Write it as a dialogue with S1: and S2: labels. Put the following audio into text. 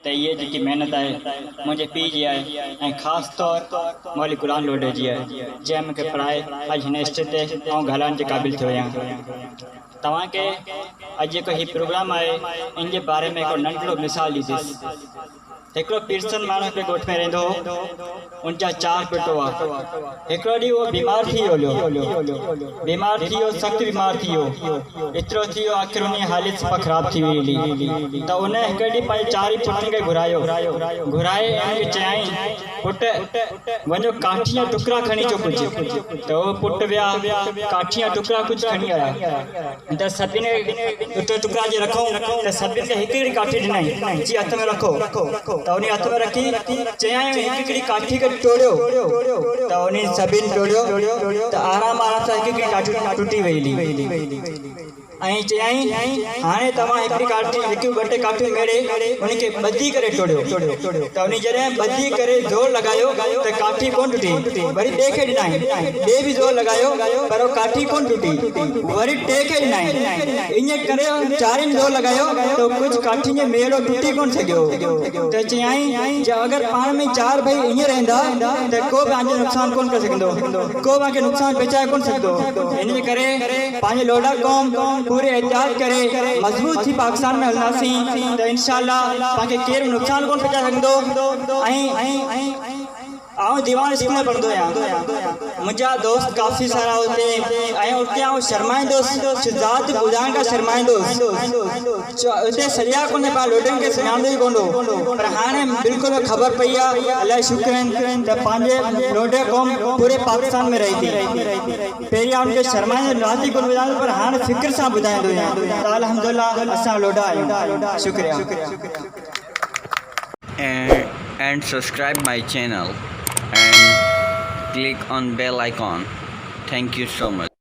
S1: त ये जी मेहनत है मुझे पी जी है ख़ास तौर मौली कुरान लोडे जी है जै मूंखे पढ़ाए अज हिन स्टेज ते ॻाल्हाइण जे क़ाबिल थियो आहियां। तव्हांखे अॼु जेको हीउ प्रोग्राम आहे इन जे बारे में हिकिड़ो नंढिड़ो मिसाल ॾींदुसि। हिकिड़ो पीरसन माण्हू हिकिड़े ॻोठ में रहंदो हो। उनजा 4 पुट हुआ। हिकिड़ो ॾींहुं उहो बीमार थी वियो सख़्तु बीमार थी वियो। एतिरो थी वियो आख़िर उन जी हालत सफ़ा ख़राब थी वई हली। त उन हिकु ॾींहुं पंहिंजे 4 पुटनि खे घुराए ऐं चयाईं पुट वञो काठी जा टुकड़ा खणी अचो कुझु। त उहो पुट विया काठी जा टुकड़ा कुझु खणी आया। त सभिनी टुकड़ा जे रखूं त सभिनी खे हिकु हिकिड़ी काठी ॾिनई जी हथ में रखो। त उन हथ में रखी चयाईं हिकु हिकिड़ी काठी खे टोड़ियो। त उन सभिनी टोड़ियो त आराम सां हिकु हिकिड़ी काठी टुटी वई ऐं चयाईं हाणे तव्हां हिकिड़ी काठी हिकु ॿ टे काठियूं मेड़े उनखे ॿधी करे टोड़ियो। त उन जॾहिं ॿधी करे ज़ोर लॻायो त काठी कोन टुटी। वरी ॿिए खे ॾिनई ॿिए बि ज़ोर लॻायो पर उहो काठी कोन टुटी। वरी टे खे ॾिनई ईअं करे 4 ज़ोर लॻायो त कुझु काठियुनि जो मेड़ो टुटी कोन सघियो। त चयाईं अगरि पाण में 4 भाई ईअं रहंदा त को पंहिंजो नुक़सानु कोन करे सघंदो को पंहिंखे नुक़सानु पहुचाए कोन सघंदो। इन जे करे पंहिंजे लोडा क़ौम पूरे एहतियात करे मज़बूत थी पाकिस्तान में हलंदासीं त इंशाअल्लाह पाण खे केरु नुक़सानु कोन पहुचाए सघंदो। ऐं दीवान स्कूल में पढ़ंदो आहियां। मुंहिंजा दोस्त काफ़ी सारा हुते ऐं उते शर्माईंदुसि शुजात ॿुधाइण खां शर्माईंदुसि। उते सॼा कोन पाण लोडनि खे सुञाणंदो ई कोन पर हाणे बिल्कुलु ख़बर पई आहे अलाए शुक्र आहिनि त पंहिंजे लोडे क़ौम पूरे पाकिस्तान में रही थी। पहिरियां उनखे शर्माईंदो राति कोन ॿुधाईंदो पर हाणे फ़िक्र सां ॿुधाईंदो आहियां त अल्हम्दुलिल्लाह असां लोडा आहियूं। शुक्रिया।
S2: And subscribe my channel and click on bell icon. Thank you so much.